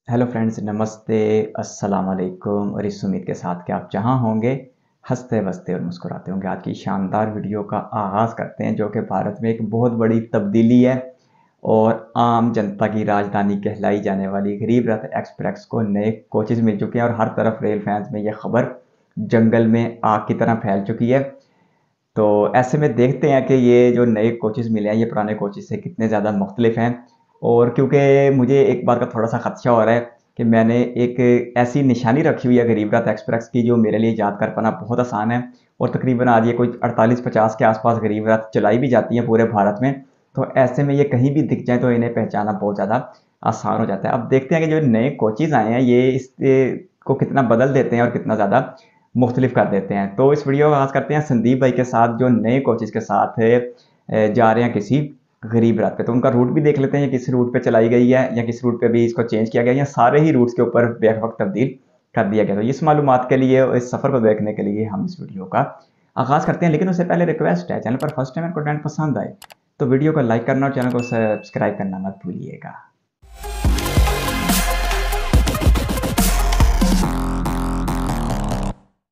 Hello friends, नमस्ते, अस्सलाम वालेकुम और इस उम्मीद के साथ कि आप जहाँ होंगे हंसते बसते और मुस्कुराते होंगे। आज की शानदार वीडियो का आगाज़ करते हैं जो कि भारत में एक बहुत बड़ी तब्दीली है और आम जनता की राजधानी कहलाई जाने वाली गरीब रथ एक्सप्रेस को नए कोचेज़ मिल चुके हैं और हर तरफ रेल फैंस में यह खबर जंगल में आग की तरह फैल चुकी है। तो ऐसे में देखते हैं कि ये जो नए कोचेज़ मिले हैं, ये पुराने कोचेज़ से कितने ज़्यादा मुख्तलिफ हैं। और क्योंकि मुझे एक बात का थोड़ा-सा खदशा हो रहा है कि मैंने एक ऐसी निशानी रखी हुई है गरीब रथ एक्सप्रेस की, जो मेरे लिए याद कर पाना बहुत आसान है। और तकरीबन आज ये कोई 48-50 के आस-पास गरीब रथ चलाई भी जाती हैं पूरे भारत में। तो ऐसे में ये कहीं भी दिख जाएँ तो इन्हें पहचानना बहुत ज़्यादा आसान हो जाता है। अब देखते हैं कि जो नए कोचेज़ आए हैं, ये इससे को कितना बदल देते हैं और कितना ज़्यादा मुख्तलिफ कर देते हैं। तो इस वीडियो का आगाज़ करते हैं संदीप भाई के साथ, जो नए कोचेज़ के साथ जा रहे हैं किसी गरीब रथ पे। तो उनका रूट भी देख लेते हैं, ये किस रूट पे चलाई गई है या किस रूट पे भी इसको चेंज किया गया है, या सारे ही रूट्स के ऊपर बेवक्त तब्दील कर दिया गया। तो इस मालूमात के लिए और इस सफ़र को देखने के लिए हम इस वीडियो का आगाज़ करते हैं। लेकिन उससे पहले रिक्वेस्ट है, चैनल पर फर्स्ट टाइम कंटेंट पसंद आए तो वीडियो को लाइक करना और चैनल को सब्सक्राइब करना मत भूलिएगा।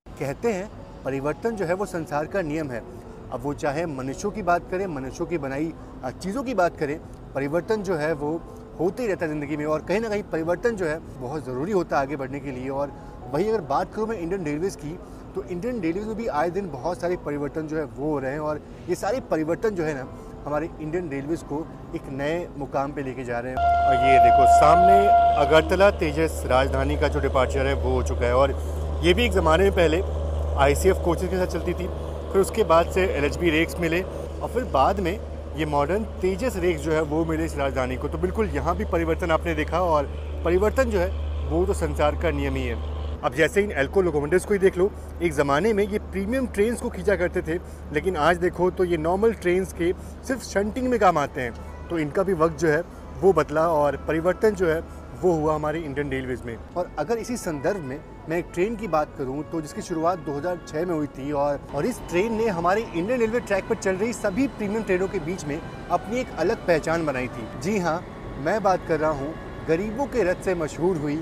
कहते हैं परिवर्तन जो है वो संसार का नियम है। अब वो चाहे मनुष्यों की बात करें, मनुष्यों की बनाई चीज़ों की बात करें, परिवर्तन जो है वो होते ही रहता है ज़िंदगी में। और कहीं ना कहीं परिवर्तन जो है बहुत ज़रूरी होता है आगे बढ़ने के लिए। और वही अगर बात करूँ मैं इंडियन रेलवेज़ की, तो इंडियन रेलवेज़ में भी आए दिन बहुत सारे परिवर्तन जो है वो हो रहे हैं। और ये सारे परिवर्तन जो है ना, हमारे इंडियन रेलवेज़ को एक नए मुकाम पे लेके जा रहे हैं। और ये देखो सामने अगरतला तेजस राजधानी का जो डिपार्चर है वो हो चुका है। और ये भी एक ज़माने में पहले ICF कोचेज़ के साथ चलती थी, फिर उसके बाद से LHB रेक्स मिले और फिर बाद में ये मॉडर्न तेजस रेक्स जो है वो मिले इस राजधानी को। तो बिल्कुल यहाँ भी परिवर्तन आपने देखा, और परिवर्तन जो है वो तो संसार का नियम ही है। अब जैसे इन एल्को लोकोमोटिव्स को ही देख लो, एक ज़माने में ये प्रीमियम ट्रेन्स को खींचा करते थे, लेकिन आज देखो तो ये नॉर्मल ट्रेन्स के सिर्फ शंटिंग में काम आते हैं। तो इनका भी वक्त जो है वो बदला और परिवर्तन जो है वो हुआ हमारे इंडियन रेलवेज़ में। और अगर इसी संदर्भ में मैं एक ट्रेन की बात करूं, तो जिसकी शुरुआत 2006 में हुई थी, और इस ट्रेन ने हमारे इंडियन रेलवे ट्रैक पर चल रही सभी प्रीमियम ट्रेनों के बीच में अपनी एक अलग पहचान बनाई थी। जी हाँ, मैं बात कर रहा हूँ गरीबों के रथ से मशहूर हुई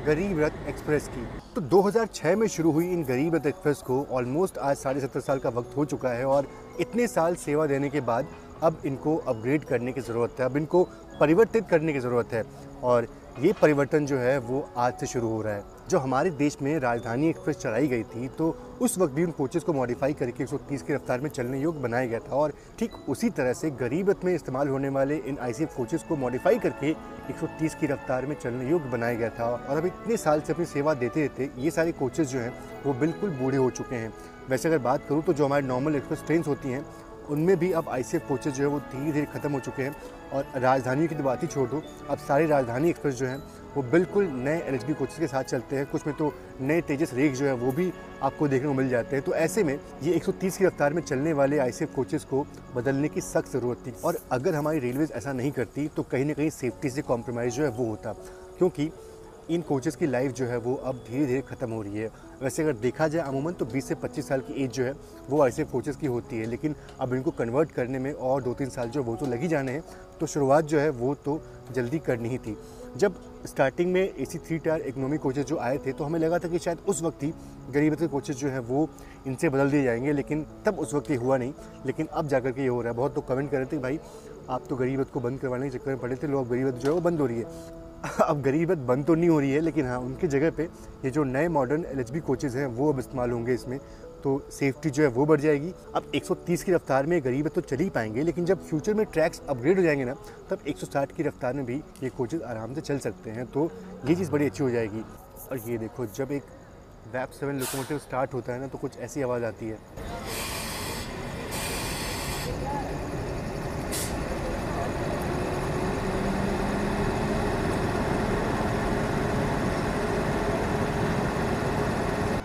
गरीब रथ एक्सप्रेस की। तो 2006 में शुरू हुई इन गरीब रथ एक्सप्रेस को ऑलमोस्ट आज 17.5 साल का वक्त हो चुका है। और इतने साल सेवा देने के बाद अब इनको अपग्रेड करने की ज़रूरत है, अब इनको परिवर्तित करने की ज़रूरत है। और ये परिवर्तन जो है वो आज से शुरू हो रहा है। जो हमारे देश में राजधानी एक्सप्रेस चलाई गई थी, तो उस वक्त भी उन कोचेज़ को मॉडिफाई करके 130 की रफ्तार में चलने योग्य बनाया गया था। और ठीक उसी तरह से गरीब रथ में इस्तेमाल होने वाले इन ICF कोचेज़ को मॉडिफाई करके 130 की रफ्तार में चलने योग्य बनाया गया था। और अब इतने साल से अपनी सेवा देते देते ये सारे कोचेज़ जो हैं वो बिल्कुल बूढ़े हो चुके हैं। वैसे अगर बात करूँ तो जो हमारे नॉर्मल एक्सप्रेस ट्रेन होती हैं, उनमें भी अब ICF कोचेज़ जो है वो धीरे धीरे ख़त्म हो चुके हैं। और राजधानी की तो बात ही छोड़ दो, अब सारी राजधानी एक्सप्रेस जो हैं वो बिल्कुल नए LHB कोचेज़ के साथ चलते हैं। कुछ में तो नए तेजस रेक्स जो है वो भी आपको देखने को मिल जाते हैं। तो ऐसे में ये 130 की रफ्तार में चलने वाले ICF कोचेज़ को बदलने की सख्त ज़रूरत थी। और अगर हमारी रेलवेज़ ऐसा नहीं करती तो कहीं ना कहीं सेफ्टी से कॉम्प्रोमाइज़ जो है वो होता, क्योंकि इन कोचेज़ की लाइफ जो है वो अब धीरे धीरे ख़त्म हो रही है। वैसे अगर देखा जाए अमूमन तो 20 से 25 साल की एज जो है वो ICF कोचेज़ की होती है, लेकिन अब इनको कन्वर्ट करने में और 2-3 साल जो वो तो लग ही जाने हैं। तो शुरुआत जो है वो तो जल्दी करनी ही थी। जब स्टार्टिंग में AC 3 टायर इकोनॉमी कोचेज़ जो आए थे, तो हमें लगा था कि शायद उस वक्त ही गरीब रथ के कोचेज़ जो है वो इनसे बदल दिए जाएंगे, लेकिन तब उस वक्त ये हुआ नहीं। लेकिन अब जाकर के ये हो रहा है। बहुत तो कमेंट कर रहे थे भाई आप तो गरीब रथ को बंद करवाने के चक्कर में पड़े थे, लोग गरीब रथ जो है वो बंद हो रही है। अब गरीब रथ बंद तो नहीं हो रही है, लेकिन हाँ उनकी जगह पे ये जो नए मॉडर्न LHB कोचेज़ हैं वो अब इस्तेमाल होंगे इसमें, तो सेफ्टी जो है वो बढ़ जाएगी। अब 130 की रफ्तार में गरीब रथ तो चल ही पाएंगे, लेकिन जब फ्यूचर में ट्रैक्स अपग्रेड हो जाएंगे ना, तब 160 की रफ्तार में भी ये कोचेज़ आराम से चल सकते हैं। तो ये चीज़ बड़ी अच्छी हो जाएगी। और ये देखो, जब एक VAP 7 लोकोमोटिव स्टार्ट होता है ना, तो कुछ ऐसी आवाज़ आती है।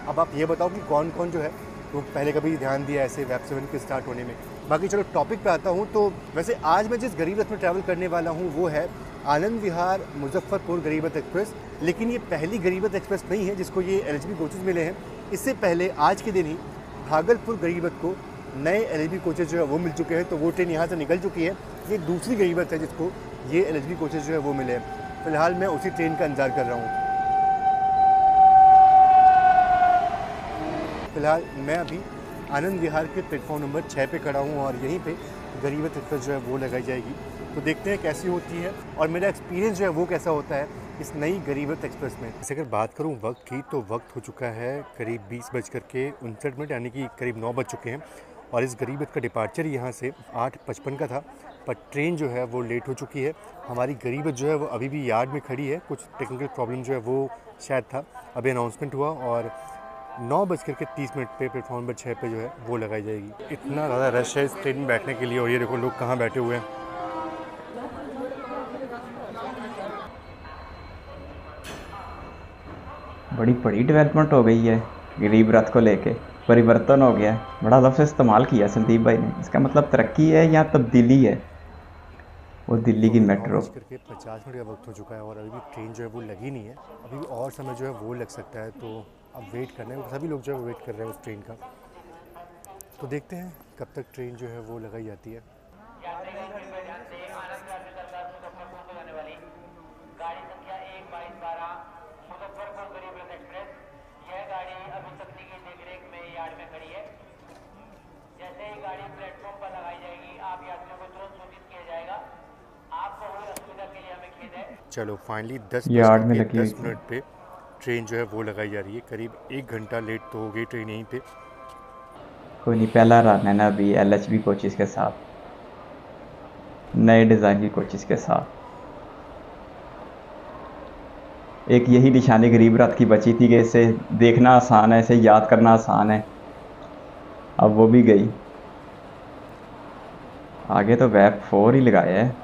अब आप ये बताओ कि कौन कौन जो है वो पहले कभी ध्यान दिया ऐसे VAP 7 के स्टार्ट होने में। बाकी चलो टॉपिक पे आता हूँ। तो वैसे आज मैं जिस गरीब रथ में ट्रैवल करने वाला हूँ वो है आनंद विहार मुजफ्फरपुर गरीब रथ एक्सप्रेस। लेकिन ये पहली गरीब रथ एक्सप्रेस नहीं है जिसको ये LHB कोचेज़ मिले हैं। इससे पहले आज के दिन ही भागलपुर गरीब रथ को नए LHB कोचेज़ जो है वो मिल चुके हैं, तो वो ट्रेन यहाँ से निकल चुकी है। ये दूसरी गरीब रथ है जिसको ये LHB कोचेज़ जो है वो मिले हैं। फ़िलहाल मैं उसी ट्रेन का इंतज़ार कर रहा हूँ। फ़िलहाल मैं अभी आनंद विहार के प्लेटफॉर्म नंबर 6 पे खड़ा हूँ और यहीं पे गरीब रथ एक्सप्रेस जो है वो लगाई जाएगी। तो देखते हैं कैसी होती है और मेरा एक्सपीरियंस जो है वो कैसा होता है इस नई गरीब रथ एक्सप्रेस में। जैसे अगर बात करूँ वक्त की, तो वक्त हो चुका है करीब 20:59 यानी कि करीब 9 बज चुके हैं और इस गरीब रथ का डिपार्चर यहाँ से 8:55 का था, पर ट्रेन जो है वो लेट हो चुकी है। हमारी गरीब रथ जो है वो अभी भी यार्ड में खड़ी है, कुछ टेक्निकल प्रॉब्लम जो है वो शायद था, अभी अनाउंसमेंट हुआ और 9:30 पे प्लेटफॉर्म नंबर 6 पे जो है वो लगाई जाएगी। इतना ज़्यादा रश है इस ट्रेन में बैठने के लिए और ये देखो लोग कहाँ बैठे हुए हैं। बड़ी बड़ी डेवलपमेंट हो गई है गरीब रथ को लेके, परिवर्तन हो गया है। बड़ा लफ्ज़ इस्तेमाल किया संदीप भाई ने, इसका मतलब तरक्की है या तब्दीली है। वो दिल्ली की मेट्रो। 9:50 का वक्त हो चुका है और अभी भी ट्रेन जो है वो लगी नहीं है, अभी भी और समय जो है वो लग सकता है, तो अब वेट करना है। सभी लोग जो है वेट कर रहे हैं उस ट्रेन का, तो देखते हैं कब तक ट्रेन जो है वो लगाई जाती है। चलो फाइनली 10 यार्ड में बज लगी के हुई 10 मिनट पे ट्रेन जो है वो लगाई जा रही है। करीब 1 घंटा लेट तो हो गई ट्रेन यहीं पे। कोई नहीं, पहला रन है ना अभी LHB कोचेस के साथ, नए डिज़ाइन की कोचेस के साथ। एक यही निशानी गरीब रथ की बची थी कि इसे देखना आसान है, इसे याद करना आसान है, अब वो भी गई। आगे तो वेब 4 ही लगाया है,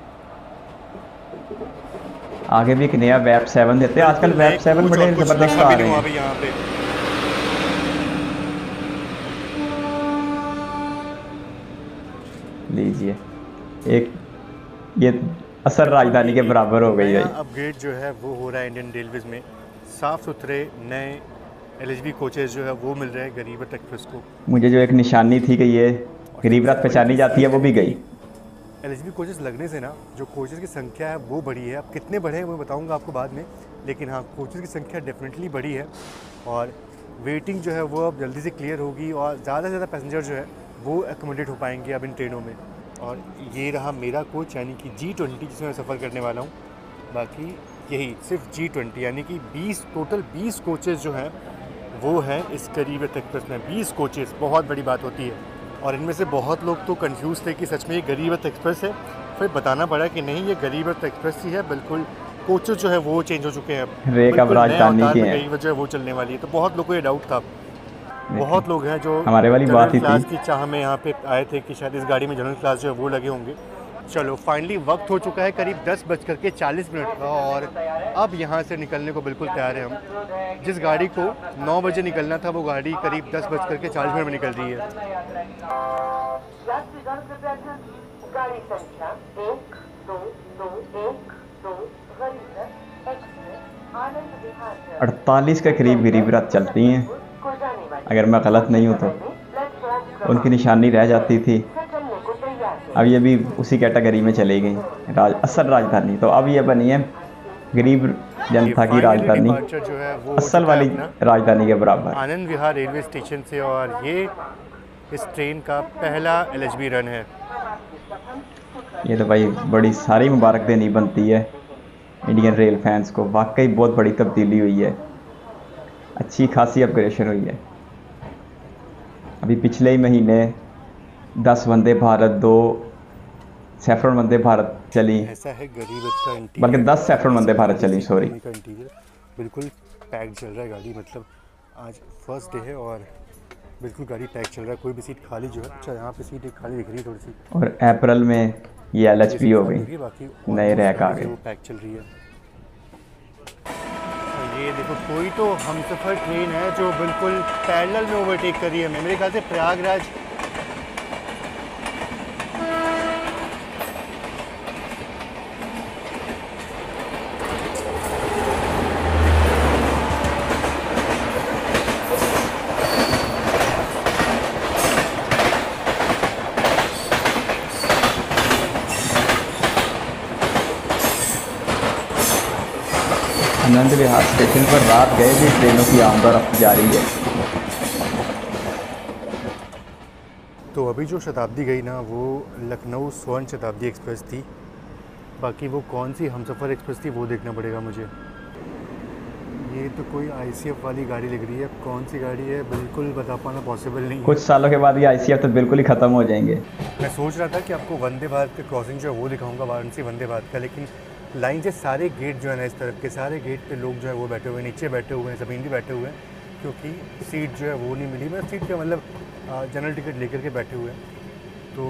आगे भी एक नया वेब 7 देते हैं। आजकल वेब 7 बड़े ज़बरदस्त आ रहे हैं। यहाँ पे लीजिए, एक ये असर राजधानी के बराबर हो गई है। अपग्रेड जो है वो हो रहा है इंडियन रेलवेज में, साफ़ सुथरे नए LHB कोचेज़ जो है वो मिल रहे हैं गरीब रथ एक्सप्रेस को। मुझे जो एक निशानी थी कि ये गरीब रथ पहचानी जाती है, वो भी गई। LHB कोचेज़ लगने से ना जो कोचेज़ की संख्या है वो बढ़ी है। अब कितने बढ़े हैं वो बताऊंगा आपको बाद में, लेकिन हाँ कोचेज़ की संख्या डेफिनेटली बढ़ी है और वेटिंग जो है वो अब जल्दी से क्लियर होगी और ज़्यादा से ज़्यादा पैसेंजर जो है वो एकोमोडेट हो पाएंगे अब इन ट्रेनों में। और ये रहा मेरा कोच यानी कि G20 जिसमें मैं सफ़र करने वाला हूँ। बाकी यही सिर्फ G20 यानी कि 20 कोचेज़ जो हैं वो हैं इस गरीब रथ एक्सप्रेस में। 20 कोचेज़ बहुत बड़ी बात होती है और इनमें से बहुत लोग तो कंफ्यूज थे कि सच में ये गरीब रथ एक्सप्रेस है, फिर बताना पड़ा कि नहीं ये गरीब रथ एक्सप्रेस ही है। बिल्कुल कोचेज़ जो है वो चेंज हो चुके हैं, रेक अब राजधानी के हैं। गरीब रथ जो है वो चलने वाली है, तो बहुत लोगों को ये डाउट था। बहुत लोग हैं जो हमारे वाली बात ही क्लास थी। की चाह में यहाँ पे आए थे कि शायद इस गाड़ी में जनरल क्लास जो है वो लगे होंगे। चलो फाइनली वक्त हो चुका है करीब 10:40 का और अब यहाँ से निकलने को बिल्कुल तैयार है हम। जिस गाड़ी को 9 बजे निकलना था वो गाड़ी करीब 10:40 में निकल रही है। गाड़ी संख्या 12212 गरीब रथ एक्सप्रेस आनंद विहार 48 के करीब गरीब रथ चलती हैं, अगर मैं गलत नहीं हूँ तो। उनकी निशानी रह जाती थी, अब ये भी उसी कैटेगरी में चली गई, असल राजधानी। तो अब ये बनी है गरीब जनता की राजधानी, जो है वो असल वाली राजधानी के बराबर। आनंद विहार रेलवे स्टेशन से, और ये इस ट्रेन का पहला LHB रन है। ये तो भाई बड़ी सारी मुबारक देनी बनती है इंडियन रेल फैंस को, वाकई बहुत बड़ी तब्दीली हुई है, अच्छी खासी अपग्रेडेशन हुई है। अभी पिछले ही महीने 10 वंदे भारत, 2 सैफरन वंदे भारत चली, ऐसा है गरीब रथ का इंटीरियर, बल्कि 10 सैफरन वंदे भारत चली, सॉरी। बिल्कुल पैक चल रहा है गाड़ी, मतलब आज फर्स्ट डे है और बिल्कुल गाड़ी पैक चल रहा है, कोई भी सीट खाली जो है। अच्छा यहाँ पे सीट एक खाली दिख रही है थोड़ी सी, और अप्रैल में ये LHB हो गई, बाकी नए रैक आ गए, वो पैक चल रही है। ये देखो कोई तो हमसफ़र ट्रेन है जो बिल्कुल पैरेलल में ओवरटेक कर रही है, मेरे ख्याल से प्रयागराज। आनंद विहार स्टेशन पर रात गए भी ट्रेनों की आमदोरफ्त जारी है। तो अभी जो शताब्दी गई ना वो लखनऊ स्वर्ण शताब्दी एक्सप्रेस थी। बाकी वो कौन सी हमसफ़र एक्सप्रेस थी वो देखना पड़ेगा मुझे। ये तो कोई ICF वाली गाड़ी लग रही है, अब कौन सी गाड़ी है बिल्कुल बता पाना पॉसिबल नहीं है। कुछ सालों के बाद ये ICF तो बिल्कुल ही ख़त्म हो जाएंगे। मैं सोच रहा था कि आपको वंदे भारत का क्रॉसिंग जो है वो दिखाऊंगा, वाराणसी वंदे भारत का, लेकिन लाइन से सारे गेट जो है ना इस तरफ के सारे गेट पे लोग जो है वो बैठे हुए हैं, नीचे बैठे हुए हैं, ज़मीन भी बैठे हुए हैं, क्योंकि सीट जो है वो नहीं मिली। मैं सीट का मतलब जनरल टिकट लेकर के बैठे हुए हैं। तो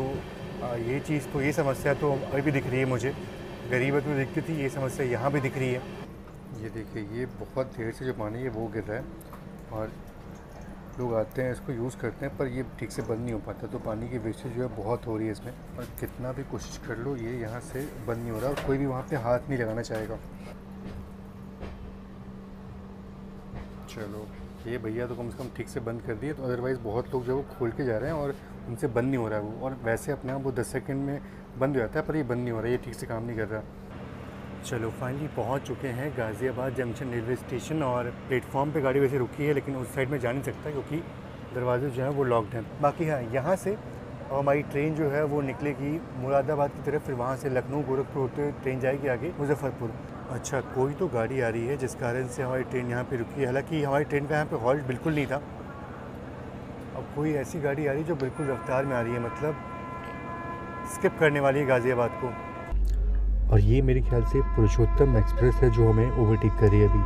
ये चीज़ तो ये समस्या तो अभी भी दिख रही है मुझे, गरीबत में दिखती थी, ये समस्या यहाँ भी दिख रही है। ये देखिए, ये बहुत देर से जो पानी है वो गिर रहा है और लोग आते हैं इसको यूज़ करते हैं, पर ये ठीक से बंद नहीं हो पाता। तो पानी की वेस्टेज जो है बहुत हो रही है इसमें, और कितना भी कोशिश कर लो ये यहाँ से बंद नहीं हो रहा, और कोई भी वहाँ पे हाथ नहीं लगाना चाहेगा। चलो ये भैया तो कम से कम ठीक से बंद कर दिए, तो अदरवाइज़ बहुत लोग जो है वो खोल के जा रहे हैं और उनसे बंद नहीं हो रहा है वो, और वैसे अपने आप वो 10 सेकंड में बंद हो जाता है, पर ये बंद नहीं हो रहा है, ये ठीक से काम नहीं कर रहा। चलो फाइनली पहुंच चुके हैं गाज़ियाबाद जंक्शन रेलवे स्टेशन, और प्लेटफॉर्म पे गाड़ी वैसे रुकी है लेकिन उस साइड में जा नहीं सकता क्योंकि दरवाजे जो हैं वो लॉक्ड हैं। बाकी हाँ, यहाँ से हमारी ट्रेन जो है वो निकलेगी मुरादाबाद की तरफ, फिर वहाँ से लखनऊ गोरखपुर होते हुए ट्रेन जाएगी आगे मुजफ्फरपुर। अच्छा, कोई तो गाड़ी आ रही है जिस कारण से हमारी ट्रेन यहाँ पे रुकी है, हालांकि हमारी ट्रेन का यहाँ पे हॉल्ट बिल्कुल नहीं था। अब कोई ऐसी गाड़ी आ रही है जो बिल्कुल रफ्तार में आ रही है, मतलब स्किप करने वाली है गाज़ियाबाद को। और ये मेरे ख्याल से पुरुषोत्तम एक्सप्रेस है जो हमें ओवरटेक कर रही है अभी।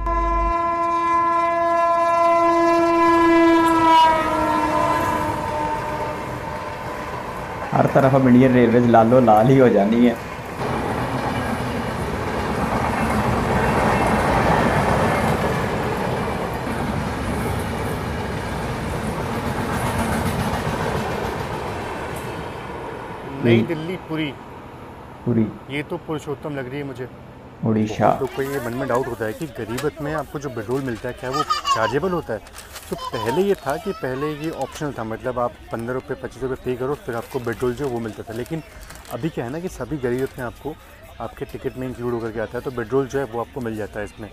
हर तरफ अब इंडियन रेलवेज लालो लाल ही हो जानी है। नई दिल्ली पूरी पूरी ये तो पुरुषोत्तम लग रही है मुझे। उड़ीसा। तो कोई ये मन में डाउट होता है कि गरीबत में आपको जो पेट्रोल मिलता है क्या वो चार्जेबल होता है? तो पहले ये था कि पहले ये ऑप्शनल था, मतलब आप 15 रुपये 25 रुपये पे करो फिर आपको पेट्रोल जो वो मिलता था। लेकिन अभी क्या है ना कि सभी गरीबत में आपको आपके टिकट में इंक्लूड होकर के आता है, तो पेट्रोल जो है वो आपको मिल जाता है, इसमें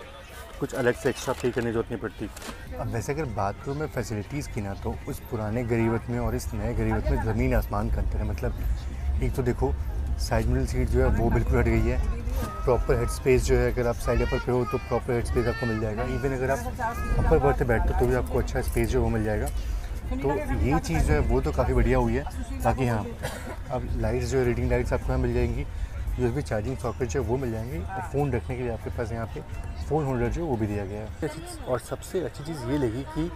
कुछ अलग से एक्स्ट्रा पे करने की जरूरत नहीं पड़ती। अब वैसे अगर बात करूँ मैं फैसिलिटीज़ की ना, तो उस पुराने गरीबत में और इस नए गरीबत में ज़मीन आसमान का अंतर है। मतलब एक तो देखो साइड मिडल सीट जो है वो बिल्कुल हट गई है, प्रॉपर हेड स्पेस जो है अगर आप साइड अपर पे हो तो प्रॉपर हेड स्पेस आपको मिल जाएगा। इवन अगर आप अपर बर्थ पे बैठते हो तो भी आपको अच्छा स्पेस जो है वो मिल जाएगा। तो ये चीज़ जो है वो तो काफ़ी बढ़िया हुई है। बाकी हाँ, अब लाइट्स जो है रीडिंग लाइट्स आपको यहाँ मिल जाएंगी, USB चार्जिंग सॉकेट जो है वो मिल जाएंगे, और फ़ोन रखने के लिए आपके पास यहाँ पे फ़ोन होल्डर जो है वो भी दिया गया है। और सबसे अच्छी चीज़ ये लगी कि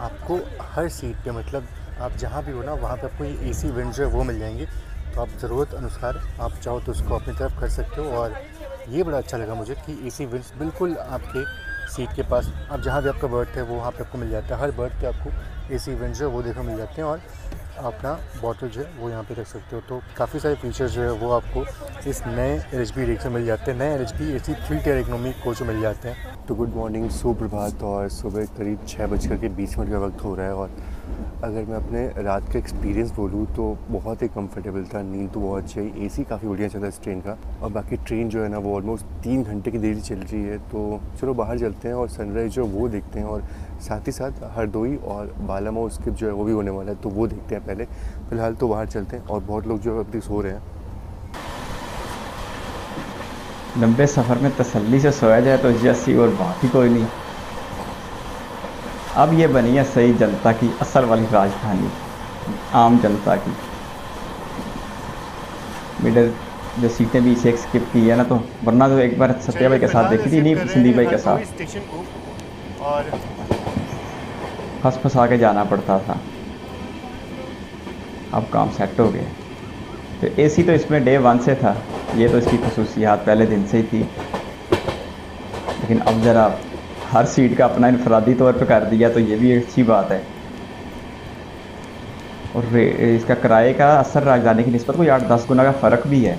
आपको हर सीट पे, मतलब आप जहाँ भी हो ना वहाँ पे आपको ये AC वेंट जो है वो मिल जाएंगे, तो आप ज़रूरत अनुसार आप चाहो तो उसको अपनी तरफ कर सकते हो। और ये बड़ा अच्छा लगा मुझे कि AC वेंट्स बिल्कुल आपके सीट के पास, अब जहाँ भी आपका बर्थ है वो वहाँ पे आपको मिल जाता है। हर बर्थ पे आपको AC वेंट्स जो है वो देखने मिल जाते हैं, और अपना बॉटल जो है वो यहाँ पे रख सकते हो। तो काफ़ी सारे फीचर्स जो है वो आपको इस नए LHB रेक से मिल जाते हैं। नए LHB AC 3 tier economy coach मिल जाते हैं। तो गुड मॉर्निंग, सुप्रभात। और सुबह करीब 6:20 का वक्त हो रहा है, और अगर मैं अपने रात का एक्सपीरियंस बोलूँ तो बहुत ही कंफर्टेबल था, नींद तो बहुत अच्छी आई, AC काफ़ी बढ़िया चला इस ट्रेन का। और बाकी ट्रेन जो है ना वो ऑलमोस्ट 3 घंटे की देरी चल रही है। तो चलो बाहर चलते हैं और सनराइज़ जो वो देखते हैं, और साथ ही साथ हरदोई और बालामाऊ स्किप जो है वो भी होने वाला है, तो वो देखते हैं पहले। फ़िलहाल तो बाहर चलते हैं, और बहुत लोग जो है अभी सो रहे हैं। लंबे सफ़र में तसल्ली से सोया जाए तो जैसी और बात ही कोई नहीं। अब ये बनी है सही जनता की असल वाली राजधानी, आम जनता की। मिडल जो सीटें भी इसे स्किप की है ना, तो वरना तो एक बार सत्या भाई के साथ देखी थी, नहीं संदीप भाई के साथ स्टेशन को, और फंस फंसा के जाना पड़ता था। अब काम सेट हो गया। तो AC तो इसमें डे 1 से था, ये तो इसकी खसूसियात पहले दिन से ही थी। लेकिन अब ज़रा हर सीट का अपना इनफरादी तौर पे कर दिया, तो ये भी अच्छी बात है। और इसका किराए का असर राजधानी की निस्बत कोई 8-10 गुना का फ़र्क भी है।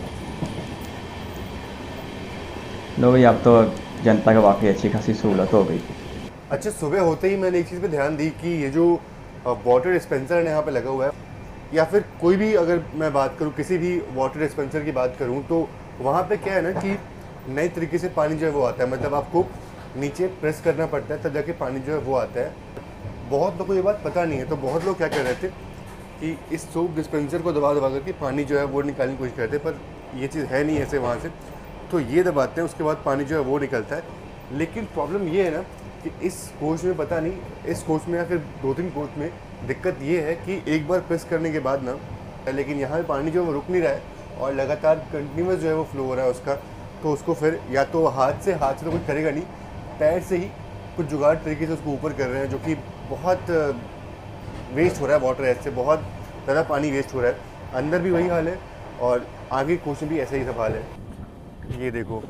लो भाई, अब तो जनता का वाकई अच्छी खासी सहूलत हो गई। अच्छा, सुबह होते ही मैंने एक चीज़ पे ध्यान दी कि ये जो वाटर डिस्पेंसर यहाँ पे लगा हुआ है, या फिर कोई भी, अगर मैं बात करूँ किसी भी वाटर डिस्पेंसर की बात करूँ, तो वहाँ पे क्या है ना कि नए तरीके से पानी जो है वो आता है। मतलब आपको नीचे प्रेस करना पड़ता है, तब जाके पानी जो है वो आता है। बहुत लोगों को ये बात पता नहीं है, तो बहुत लोग क्या कर रहे थे कि इस सोप डिस्पेंसर को दबा दबा करके पानी जो है वो निकालने की कोशिश करते हैं, पर ये चीज़ है नहीं ऐसे वहाँ से। तो ये दबाते हैं, उसके बाद पानी जो है वो निकलता है। लेकिन प्रॉब्लम ये है ना कि इस कोच में पता नहीं, इस कोच में या फिर 2-3 कोच में दिक्कत ये है कि एक बार प्रेस करने के बाद ना, लेकिन यहाँ पे पानी जो है वो रुक नहीं रहा है और लगातार कंटिन्यूस जो है वो फ्लो हो रहा है उसका। तो उसको फिर या तो हाथ से तो कुछ करेगा नहीं, पैर से ही कुछ जुगाड़ तरीके से उसको ऊपर कर रहे हैं, जो कि बहुत वेस्ट हो रहा है वाटर, ऐसे बहुत ज़्यादा पानी वेस्ट हो रहा है। अंदर भी वही हाल है और आगे कोच में भी ऐसा ही सब हाल है। ये देखो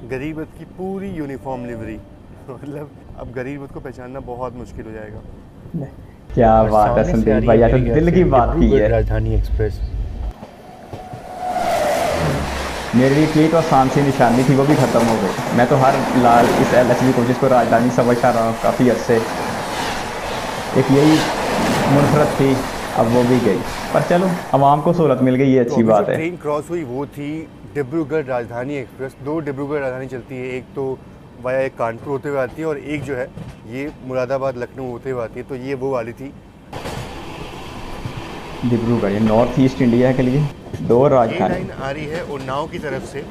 गरीबत की पूरी यूनिफॉर्म लिवरी, मतलब अब गरीबत को पहचानना बहुत मुश्किल हो जाएगा। क्या बात है संदीप भाई, तो दिल की बात की है। राजधानी एक्सप्रेस मेरी एक यही तो आसान सी निशानी थी, वो भी ख़त्म हो गई। मैं तो हर लाल इस LHB कोचेस को राजधानी समझता रहा हूँ काफ़ी अर्से। एक यही मुनफरद थी, अब वो भी गई, पर चलो आवाम को सहूलत मिल गई, ये अच्छी बात है। ट्रेन क्रॉस हुई वो थी डिब्रूगढ़ राजधानी एक्सप्रेस। 2 डिब्रूगढ़ राजधानी चलती है, एक तो वाया कानपुर होते हुए आती है और एक जो है ये मुरादाबाद लखनऊ होते हुए आती है। तो ये वो वाली थी डिब्रूगढ़, ये नॉर्थ ईस्ट इंडिया के लिए 2 राजधानी। लाइन आ रही है उन्नाव की तरफ से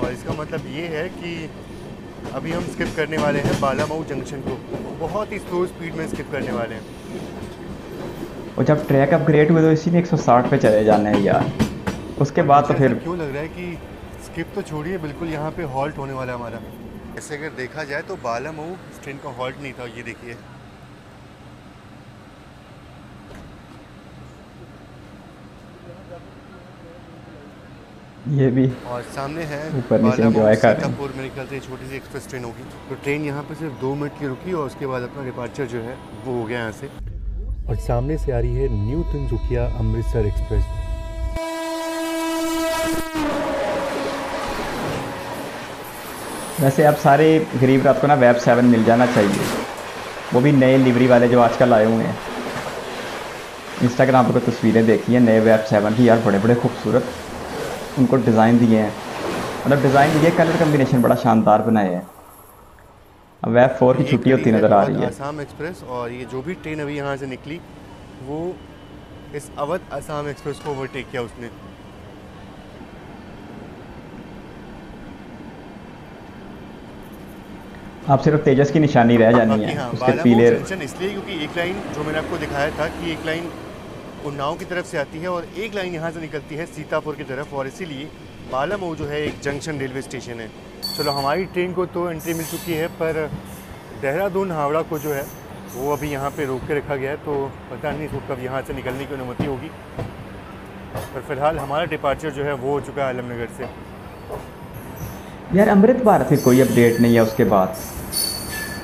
और इसका मतलब ये है कि अभी हम स्किप करने वाले हैं बालामऊ जंक्शन को, बहुत ही स्लो स्पीड में स्किप करने वाले हैं। और जब ट्रैक अपग्रेड हुए तो इसीलिए 160 पे चले जाने हैं यार, उसके बाद तो फिर क्यों लग रहा है कि स्किप तो छोड़िए, बिल्कुल यहाँ पे हॉल्ट होने वाला है हमारा। ऐसे अगर देखा जाए तो बालामऊ ट्रेन का हॉल्ट नहीं था, ये देखिए। ये भी और सामने है ऊपर नीचे एंजॉय कर रहे हैं। सीतापुर, मेरे ख्याल से छोटी सी एक्सप्रेस ट्रेन होगी। तो ट्रेन यहाँ पे सिर्फ 2 मिनट की रुकी और उसके बाद अपना डिपार्चर जो है वो हो गया यहाँ से। और सामने से आ रही है न्यू तिनसुकिया अमृतसर एक्सप्रेस। वैसे अब सारे गरीब रात को ना वेब 7 मिल जाना चाहिए, वो भी नए लिवरी वाले जो आजकल आए हुए हैं। इंस्टाग्राम पर तस्वीरें देखी हैं नए वेब 7 की यार, बड़े बड़े खूबसूरत उनको डिज़ाइन दिए हैं, मतलब डिज़ाइन दिए, कलर कम्बिनेशन बड़ा शानदार बनाए हैं। अब वेब 4 की छुट्टी होती नज़र आ रही है। आसाम एक्सप्रेस, और ये जो भी ट्रेन अभी यहाँ से निकली वो इस अवध आसाम एक्सप्रेस को ओवरटेक किया उसने। अब सिर्फ तेजस की निशानी रह जानी है, हाँ, उसके पीले जंक्शन इसलिए क्योंकि एक लाइन जो मैंने आपको दिखाया था कि एक लाइन उन्नाव की तरफ से आती है और एक लाइन यहाँ से निकलती है सीतापुर की तरफ, और इसीलिए बालामऊ जो है एक जंक्शन रेलवे स्टेशन है। चलो हमारी ट्रेन को तो एंट्री मिल चुकी है, पर देहरादून हावड़ा को जो है वो अभी यहाँ पे रोक के रखा गया है, तो पता नहीं इसको कब यहाँ से निकलने की अनुमति होगी। पर फिलहाल हमारा डिपार्चर जो है वो हो चुका है आलमनगर से। यार अमृत भारत की कोई अपडेट नहीं है, उसके बाद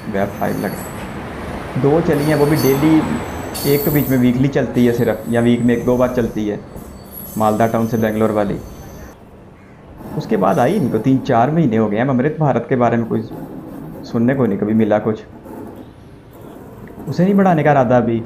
वेब 5 लग 2 चली हैं, वो भी डेली, एक तो बीच में वीकली चलती है सिर्फ, या वीक में 1-2 बार चलती है, मालदा टाउन से बेंगलोर वाली। उसके बाद आई नहीं, तो 3-4 महीने हो गए हैं। अमृत भारत के बारे में कोई सुनने को नहीं कभी मिला कुछ, उसे नहीं बढ़ाने का इरादा अभी।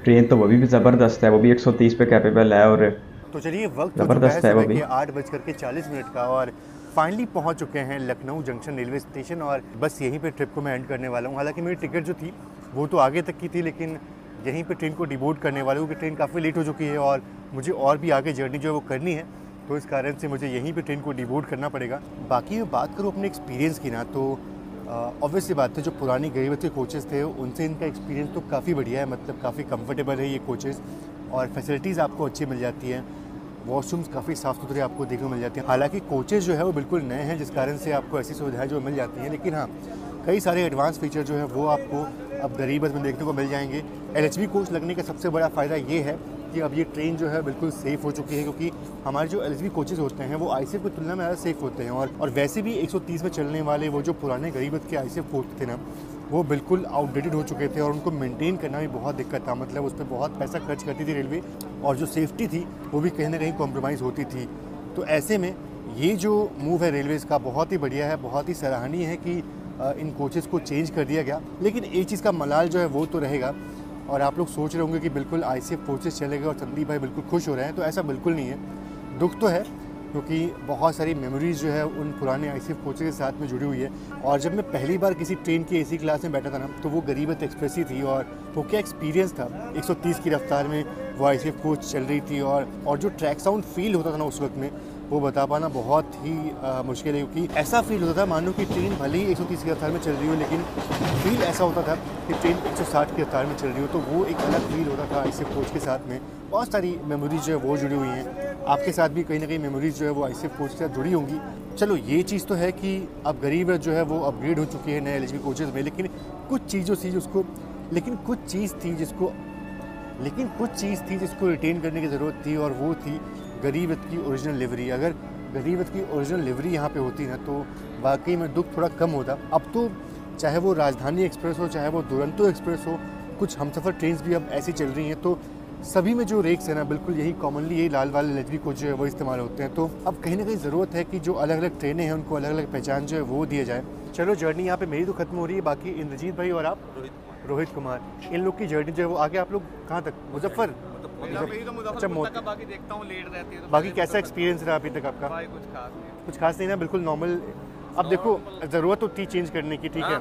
ट्रेन तो वो भी ज़बरदस्त है, वो भी 130 पे कैपेबल है, और तो चलिए वक्त ज़बरदस्त है वो भी। 8:40 का और फाइनली पहुंच चुके हैं लखनऊ जंक्शन रेलवे स्टेशन, और बस यहीं पे ट्रिप को मैं एंड करने वाला हूं। हालांकि मेरी टिकट जो थी वो तो आगे तक की थी, लेकिन यहीं पे ट्रेन को डिबोर्ड करने वाला हूँ, क्योंकि ट्रेन काफ़ी लेट हो चुकी है और मुझे और भी आगे जर्नी जो है वो करनी है, तो इस कारण से मुझे यहीं पे ट्रेन को डिबोर्ड करना पड़ेगा। बाकी मैं बात करूँ अपने एक्सपीरियंस की ना, तो ऑब्वियसली बात है, जो पुरानी गरीब के कोचेज़ थे उनसे इनका एक्सपीरियंस तो काफ़ी बढ़िया है, मतलब काफ़ी कंफर्टेबल है ये कोचेज़, और फैसिलिटीज़ आपको अच्छी मिल जाती हैं। वॉशरूम्स काफ़ी साफ़ सुथरे आपको देखने को मिल जाते हैं। हालांकि कोचेज़ जो है वो बिल्कुल नए हैं, जिस कारण से आपको ऐसी सुविधाएं जो मिल जाती हैं, लेकिन हाँ कई सारे एडवांस फीचर जो है वो आपको अब गरीबत में देखने को मिल जाएंगे। LHB कोच लगने का सबसे बड़ा फ़ायदा ये है कि अब ये ट्रेन जो है बिल्कुल सेफ़ हो चुकी है, क्योंकि हमारे जो LHB कोचेज़ होते हैं वो ICF की तुलना में ज़्यादा सेफ़ होते हैं, और वैसे भी 130 में चलने वाले वो जो पुराने गरीबत के ICF कोच थे ना, वो बिल्कुल आउटडेटेड हो चुके थे और उनको मेंटेन करना भी बहुत दिक्कत था, मतलब उस पर बहुत पैसा खर्च करती थी रेलवे, और जो सेफ्टी थी वो भी कहीं ना कहीं कॉम्प्रोमाइज़ होती थी। तो ऐसे में ये जो मूव है रेलवेज़ का बहुत ही बढ़िया है, बहुत ही सराहनीय है कि इन कोचेज़ को चेंज कर दिया गया। लेकिन एक चीज़ का मलाल जो है वो तो रहेगा, और आप लोग सोच रहे होंगे कि बिल्कुल ICF कोचेज़ चले गए और संदीप भाई बिल्कुल खुश हो रहे हैं, तो ऐसा बिल्कुल नहीं है। दुख तो है क्योंकि बहुत सारी मेमोरीज जो है उन पुराने ICF कोचेस के साथ में जुड़ी हुई है। और जब मैं पहली बार किसी ट्रेन की AC क्लास में बैठा था ना, तो वो गरीबत एक्सप्रेस ही थी। और वो क्या एक्सपीरियंस था, 130 की रफ्तार में वो ICF कोच चल रही थी, और जो ट्रैक साउंड फील होता था ना उस वक्त में, वो बता पाना बहुत ही मुश्किल है। क्योंकि ऐसा फील होता था मानो कि ट्रेन भले ही 130 की रफ्तार में चल रही हो, लेकिन फील ऐसा होता था कि ट्रेन 160 की रफ्तार में चल रही हो। तो वो एक अलग फील होता था ICF कोच के साथ में। बहुत सारी मेमोरीज जो है वो जुड़ी हुई हैं। आपके साथ भी कहीं ना कहीं मेमोरीज जो है वो ICF कोच के साथ जुड़ी होंगी। चलो ये चीज़ तो है कि अब गरीब रथ जो है वो अपग्रेड हो चुकी है नए LHB कोचेज़ में, लेकिन कुछ चीज़ थी जिसको रिटेन करने की ज़रूरत थी, और वो थी गरीब रथ की ओरिजिनल लिवरी। अगर गरीब रथ की ओरिजिनल लिवरी यहाँ पे होती ना, तो वाकई में दुख थोड़ा कम होता। अब तो चाहे वो राजधानी एक्सप्रेस हो, चाहे वो दुरंतो एक्सप्रेस हो, कुछ हमसफ़र ट्रेन भी अब ऐसी चल रही हैं, तो सभी में जो रेक्स है ना, बिल्कुल यही कॉमनली यही लाल वाले LHB कोच जो है वो इस्तेमाल होते हैं। तो अब कहीं ना कहीं ज़रूरत है कि जो अलग अलग ट्रेनें हैं उनको अलग अलग पहचान जो है वो दिया जाए। चलो जर्नी यहाँ पे मेरी तो खत्म हो रही है, बाकी इंद्रजीत भाई और आप रोहित कुमार, इन लोग की जर्नी जो है वो आगे आप लोग कहाँ तक, मुजफ्फर? अच्छा, बाकी देखता हूँ लेट रहती है तो बाकी कैसा एक्सपीरियंस रहा अभी तक आपका? भाई कुछ खास नहीं ना, बिल्कुल नॉर्मल। अब देखो, ज़रूरत तो थी चेंज करने की, ठीक है,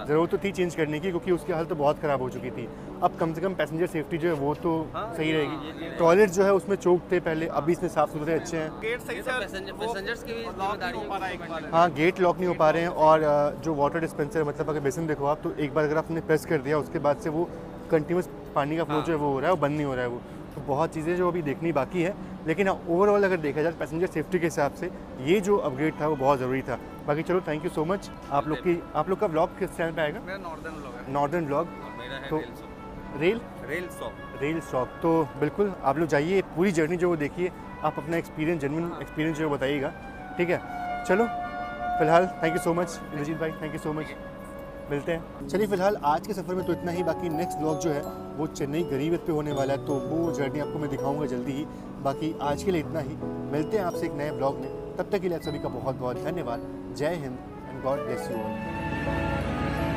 ज़रूरत तो थी चेंज करने की, क्योंकि उसकी हालत तो बहुत ख़राब हो चुकी थी। अब कम से कम पैसेंजर सेफ्टी जो है वो तो सही रहेगी। टॉयलेट जो है उसमें चौक थे पहले, अभी इसमें साफ़ सुथरे अच्छे हैं। गेट सही से पैसेंजर्स की भी जिम्मेदारी हो पा रहा है एक बार। हाँ, गेट लॉक नहीं हो पा रहे हैं, और जो वाटर डिस्पेंसर, मतलब अगर बेसिन देखो आप, तो एक बार अगर आपने प्रेस कर दिया उसके बाद से वो कंटिन्यूस पानी का फ्लो जो है वो हो रहा है, वो बंद नहीं हो रहा है वो। तो बहुत चीज़ें जो अभी देखनी बाकी है, लेकिन ओवरऑल अगर देखा जाए पैसेंजर सेफ्टी के हिसाब से ये जो अपग्रेड था वो बहुत ज़रूरी था। बाकी चलो, थैंक यू सो मच। आप लोग का व्लॉग किस चैनल पे आएगा? मेरा नॉर्दर्न व्लॉग। मेरा है तो रेल स्टॉक। तो बिल्कुल आप लोग जाइए, पूरी जर्नी जो वो देखिए, आप अपना एक्सपीरियंस, जेन्युइन एक्सपीरियंस जो है बताइएगा, ठीक है? चलो फिलहाल thank you so much Indrajit भाई, थैंक यू सो मच, मिलते हैं। चलिए फिलहाल आज के सफ़र में तो इतना ही। बाकी नेक्स्ट व्लॉग जो है वो चेन्नई गरीब रथ पे होने वाला है, तो वो जर्नी आपको मैं दिखाऊंगा जल्दी ही। बाकी आज के लिए इतना ही, मिलते हैं आपसे एक नए व्लॉग में। तब तक के लिए आप सभी का बहुत बहुत धन्यवाद। जय Hind and God bless you all.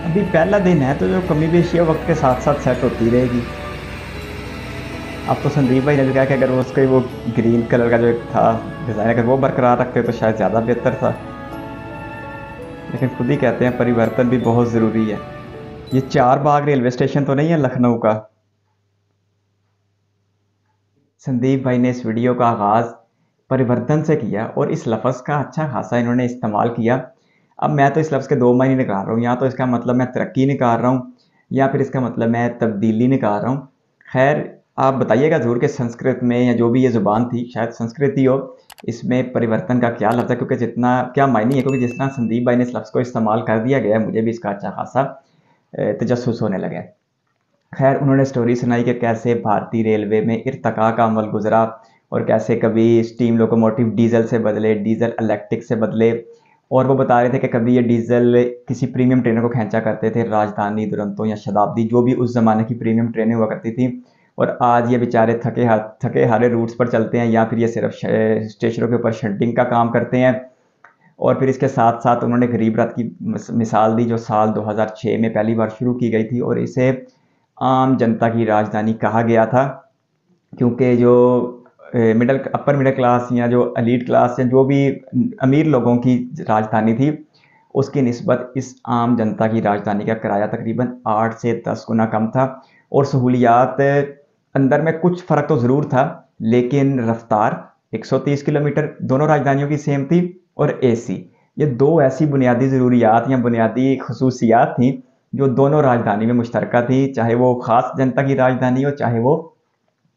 अभी पहला दिन है, तो जो कमी बेशी है वक्त के साथ साथ सेट होती रहेगी। अब तो संदीप भाई ने भी कहा कि अगर उसके वो ग्रीन कलर का जो एक था डिज़ाइन, अगर वो बरकरार रखते तो शायद ज़्यादा बेहतर था, लेकिन खुद ही कहते हैं परिवर्तन भी बहुत ज़रूरी है। ये 4 बाग रेलवे स्टेशन तो नहीं है लखनऊ का। संदीप भाई ने इस वीडियो का आगाज़ परिवर्तन से किया, और इस लफ्ज़ का अच्छा खासा इन्होंने इस्तेमाल किया। अब मैं तो इस लफ्ज़ के 2 मायने निकाल रहा हूँ, या तो इसका मतलब मैं तरक्की निकाल रहा हूँ, या फिर इसका मतलब मैं तब्दीली निकाल रहा हूँ। खैर, आप बताइएगा ज़रूर कि संस्कृत में, या जो भी ये ज़ुबान थी, शायद संस्कृत ही हो, इसमें परिवर्तन का क्या लफ्ज़ है, क्योंकि जितना क्या मायने है, क्योंकि जिस तरह संदीप भाई ने इस लफ्ज़ को इस्तेमाल कर दिया गया है, मुझे भी इसका अच्छा खासा तजस्सुस होने लगा है। खैर, उन्होंने स्टोरी सुनाई कि कैसे भारतीय रेलवे में इर्तका का अमल गुजरा, और कैसे कभी स्टीम लोकोमोटिव डीजल से बदले, डीजल इलेक्ट्रिक से बदले, और वो बता रहे थे कि कभी ये डीजल किसी प्रीमियम ट्रेनों को खींचा करते थे, राजधानी, दुरंतो या शताब्दी, जो भी उस ज़माने की प्रीमियम ट्रेनें हुआ करती थी। और आज ये बेचारे थके हारे रूट्स पर चलते हैं, या फिर ये सिर्फ स्टेशनों के ऊपर शंटिंग का काम करते हैं। और फिर इसके साथ साथ उन्होंने गरीब रथ की मिसाल दी, जो साल 2006 में पहली बार शुरू की गई थी, और इसे आम जनता की राजधानी कहा गया था, क्योंकि जो अपर मिडिल क्लास या जो एलीट क्लास या जो भी अमीर लोगों की राजधानी थी, उसकी निस्बत इस आम जनता की राजधानी का किराया तकरीबन 8 से 10 गुना कम था। और सहूलियात अंदर में कुछ फ़र्क तो ज़रूर था, लेकिन रफ्तार 130 किलोमीटर दोनों राजधानियों की सेम थी, और AC, ये 2 ऐसी बुनियादी ज़रूरियात या बुनियादी खसूसियात थी जो दोनों राजधानी में मुश्तरका थी, चाहे वो ख़ास जनता की राजधानी हो, चाहे वो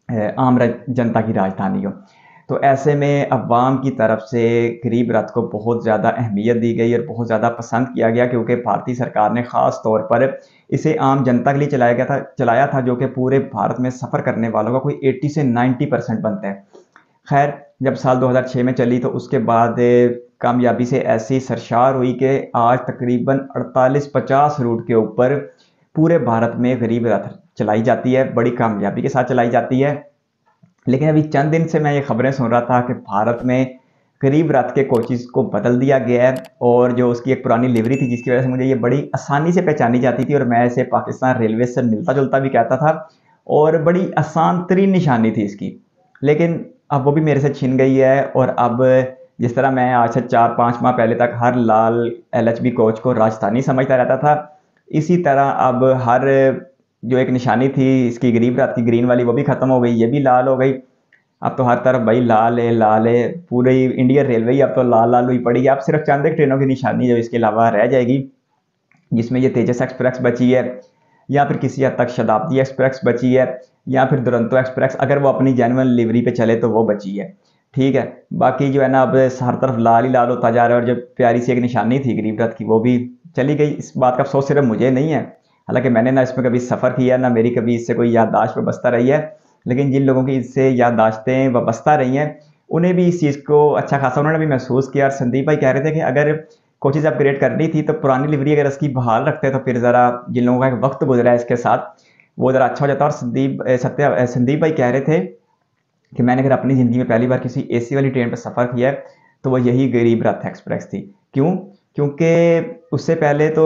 आम जनता की राजधानी हो। तो ऐसे में अवाम की तरफ से गरीब रथ को बहुत ज़्यादा अहमियत दी गई और बहुत ज़्यादा पसंद किया गया, क्योंकि भारतीय सरकार ने ख़ास तौर पर इसे आम जनता के लिए चलाया था, जो कि पूरे भारत में सफ़र करने वालों का कोई 80 से 90% बनता है। खैर, जब साल 2006 में चली, तो उसके बाद कामयाबी से ऐसी सरशार हुई कि आज तकरीबन 48-50 रूट के ऊपर पूरे भारत में गरीब रथ चलाई जाती है, बड़ी कामयाबी के साथ चलाई जाती है। लेकिन अभी चंद दिन से मैं ये खबरें सुन रहा था कि भारत में गरीब रथ के कोचेस को बदल दिया गया है, और जो उसकी एक पुरानी लिवरी थी, जिसकी वजह से मुझे ये बड़ी आसानी से पहचानी जाती थी, और मैं इसे पाकिस्तान रेलवे से मिलता जुलता भी कहता था, और बड़ी आसान तरीन निशानी थी इसकी। लेकिन अब वो भी मेरे से छिन गई है। और अब जिस तरह मैं आज से 4-5 माह पहले तक हर लाल LHB कोच को राजस्थानी समझता रहता था, इसी तरह अब हर जो एक निशानी थी इसकी गरीब रथ की ग्रीन वाली, वो भी ख़त्म हो गई, ये भी लाल हो गई। अब तो हर तरफ भाई लाल है, पूरी इंडियन रेलवे ही अब तो लाल लाल हुई पड़ी है। अब सिर्फ चंद एक ट्रेनों की निशानी जो इसके अलावा रह जाएगी, जिसमें ये तेजस एक्सप्रेस बची है, या फिर किसी हद तक शताब्दी एक्सप्रेस बची है, या फिर दुरंतो एक्सप्रेस अगर वो अपनी जेन्युइन लिवरी पे चले तो वो बची है। ठीक है, बाकी जो है ना अब हर तरफ लाल ही लाल होता जा रहा है। और जो प्यारी सी एक निशानी थी गरीब रथ की वो भी चली गई। इस बात का अफसोस सिर्फ मुझे नहीं है, हालांकि मैंने ना इसमें कभी सफ़र किया, ना मेरी कभी इससे कोई याददाश्त वाबस्ता रही है, लेकिन जिन लोगों की इससे याददाश्तें वाबस्ता रही हैं उन्हें भी इस चीज़ को अच्छा खासा उन्होंने भी महसूस किया। और संदीप भाई कह रहे थे कि अगर कोचेज़ अपग्रेड करनी थी तो पुरानी लिवरी अगर इसकी बहाल रखते तो फिर ज़रा जिन लोगों का एक वक्त गुजरा है इसके साथ वो ज़रा अच्छा हो जाता। और संदीप भाई कह रहे थे कि मैंने अगर अपनी ज़िंदगी में पहली बार किसी AC वाली ट्रेन पर सफ़र किया है तो वो यही गरीब रथ एक्सप्रेस थी। क्यों? क्योंकि उससे पहले तो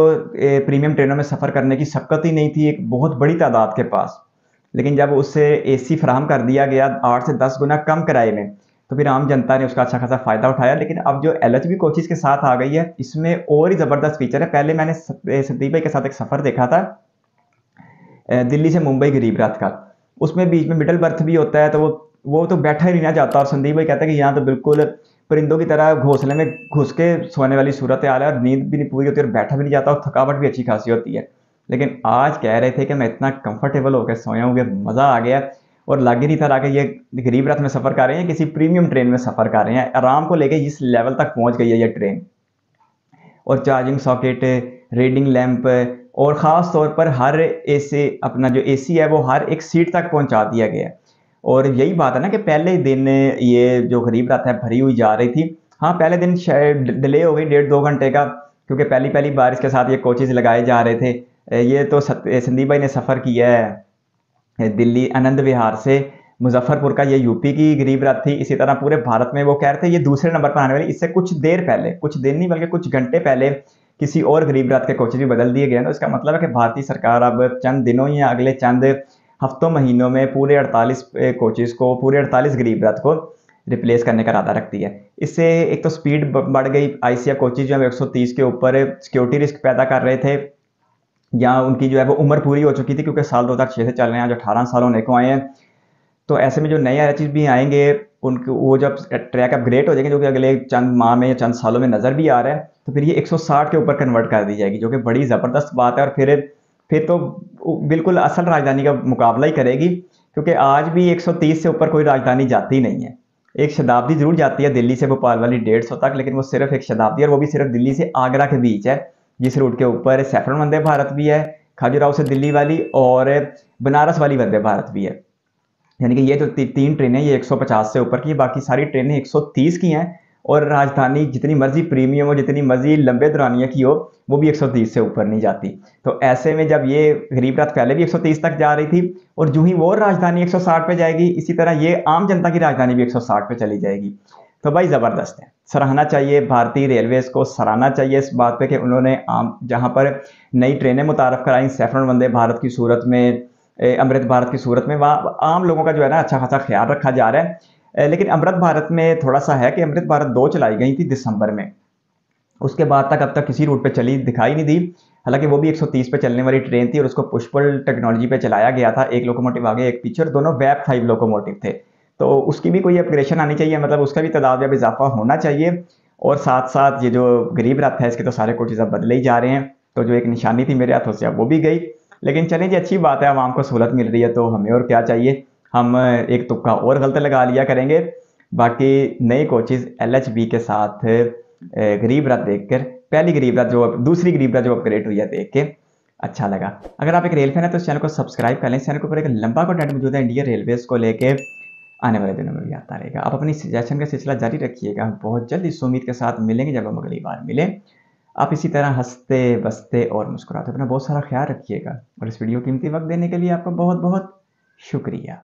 प्रीमियम ट्रेनों में सफ़र करने की शक्कत ही नहीं थी एक बहुत बड़ी तादाद के पास, लेकिन जब उससे AC फराहम कर दिया गया 8 से 10 गुना कम किराए में, तो फिर आम जनता ने उसका अच्छा खासा फ़ायदा उठाया। लेकिन अब जो LHB कोचेज़ के साथ आ गई है इसमें और ही ज़बरदस्त फीचर है। पहले मैंने संदीप भाई के साथ एक सफ़र देखा था दिल्ली से मुंबई गरीब रथ का, उसमें बीच में मिडल बर्थ भी होता है, तो वो तो बैठा ही नहीं ना जाता। और संदीप भाई कहता है कि यहाँ तो बिल्कुल परिंदों की तरह घोंसले में घुस के सोने वाली सूरत हाल है, और नींद भी नहीं पूरी होती और बैठा भी नहीं जाता और थकावट भी अच्छी खासी होती है। लेकिन आज कह रहे थे कि मैं इतना कंफर्टेबल होकर सोया हूँ कि मज़ा आ गया, और लग ही नहीं था रहा कि ये गरीब रथ में सफ़र कर रहे हैं, किसी प्रीमियम ट्रेन में सफ़र कर रहे हैं। आराम को लेके इस लेवल तक पहुँच गई है ये ट्रेन। और चार्जिंग सॉकेट, रीडिंग लैंप, और ख़ास तौर पर हर AC अपना जो AC है वो हर एक सीट तक पहुंचा दिया गया है। और यही बात है ना कि पहले दिन ये जो गरीब रथ है भरी हुई जा रही थी। हाँ, पहले दिन शायद डिले हो गई 1.5-2 घंटे का, क्योंकि पहली बार इसके साथ ये कोचेज़ लगाए जा रहे थे। ये तो संदीप भाई ने सफ़र किया है दिल्ली आनंद विहार से मुजफ्फरपुर का, ये यूपी की गरीब रथ थी। इसी तरह पूरे भारत में वो कह रहे थे ये दूसरे नंबर पर आने वाली, इससे कुछ देर पहले, कुछ दिन नहीं बल्कि कुछ घंटे पहले किसी और गरीब रथ के कोचेज भी बदल दिए गए। तो इसका मतलब है कि भारतीय सरकार अब चंद दिनों या अगले चंद हफ्तों महीनों में पूरे 48 कोचेज को, पूरे 48 गरीब रथ को रिप्लेस करने का इरादा रखती है। इससे एक तो स्पीड बढ़ गई, ICF कोचेज जो है 130 के ऊपर सिक्योरिटी रिस्क पैदा कर रहे थे, या उनकी जो है वो उम्र पूरी हो चुकी थी, क्योंकि साल 2006 से चल रहे हैं, आज 18 साल होने को आए हैं। तो ऐसे में जो नए RHs भी आएंगे उनको वो जब ट्रैक अपग्रेड हो जाएंगे, जो कि अगले चंद माह में या चंद सालों में नज़र भी आ रहा है, तो फिर ये 160 के ऊपर कन्वर्ट कर दी जाएगी, जो कि बड़ी ज़बरदस्त बात है। और फिर तो बिल्कुल असल राजधानी का मुकाबला ही करेगी, क्योंकि आज भी 130 से ऊपर कोई राजधानी जाती नहीं है। एक शताब्दी जरूर जाती है दिल्ली से भोपाल वाली 150 तक, लेकिन वो सिर्फ एक शताब्दी, और वो भी सिर्फ दिल्ली से आगरा के बीच है, जिस रूट के ऊपर सैफरन वंदे भारत भी है, खजुराहो से दिल्ली वाली, और बनारस वाली वंदे भारत भी है। यानी कि ये जो 3 ट्रेनें ये 150 से ऊपर की, बाकी सारी ट्रेनें 130 की हैं। और राजधानी जितनी मर्जी प्रीमियम हो, जितनी मर्जी लंबे दुरानिया की हो, वो भी 130 से ऊपर नहीं जाती। तो ऐसे में जब ये गरीब रथ पहले भी 130 तक जा रही थी, और जो ही वो राजधानी 160 पे जाएगी, इसी तरह ये आम जनता की राजधानी भी 160 पे चली जाएगी। तो भाई ज़बरदस्त है, सराहना चाहिए, भारतीय रेलवेज को सराहना चाहिए इस बात पे कि उन्होंने जहाँ पर नई ट्रेनें मुतारफ़ कराई सैफरन वंदे भारत की सूरत में, अमृत भारत की सूरत में, वहाँ आम लोगों का जो है ना अच्छा खासा ख्याल रखा जा रहा है। लेकिन अमृत भारत में थोड़ा सा है कि अमृत भारत 2 चलाई गई थी दिसंबर में, उसके बाद तक अब तक किसी रूट पे चली दिखाई नहीं दी। हालांकि वो भी 130 पे चलने वाली ट्रेन थी, और उसको पुष्पल टेक्नोलॉजी पे चलाया गया था, एक लोकोमोटिव आगे एक पीछे, और दोनों वैप 5 लोकोमोटिव थे। तो उसकी भी कोई अपग्रेडेशन आनी चाहिए, मतलब उसका भी तादाद में इजाफा होना चाहिए। और साथ साथ ये जो गरीब रथ है इसके तो सारे कोचेज अब बदले ही जा रहे हैं, तो जो एक निशानी थी मेरे हाथों से अब वो भी गई। लेकिन चलें जी, अच्छी बात है, आवाम को सहूलत मिल रही है, तो हमें और क्या चाहिए, हम एक तुक्का और गलत लगा लिया करेंगे। बाकी नए कोचेज LHB के साथ गरीब रथ देखकर, पहली गरीब रथ जो दूसरी गरीब रथ जो अपग्रेड हुई है देख के अच्छा लगा। अगर आप एक रेल फैन है तो इस चैनल को सब्सक्राइब कर लें। इस चैनल के ऊपर एक लंबा कंटेंट मौजूद है इंडियन रेलवेज को लेके, आने वाले दिनों में भी आता रहेगा। आप अपनी सजेशन का सिलसिला जारी रखिएगा, बहुत जल्द इस उम्मीद के साथ मिलेंगे जब हम अगली बार मिलें। आप इसी तरह हंसते बसते और मुस्कुराते अपना बहुत सारा ख्याल रखिएगा, और इस वीडियो कीमती वक्त देने के लिए आपका बहुत बहुत शुक्रिया।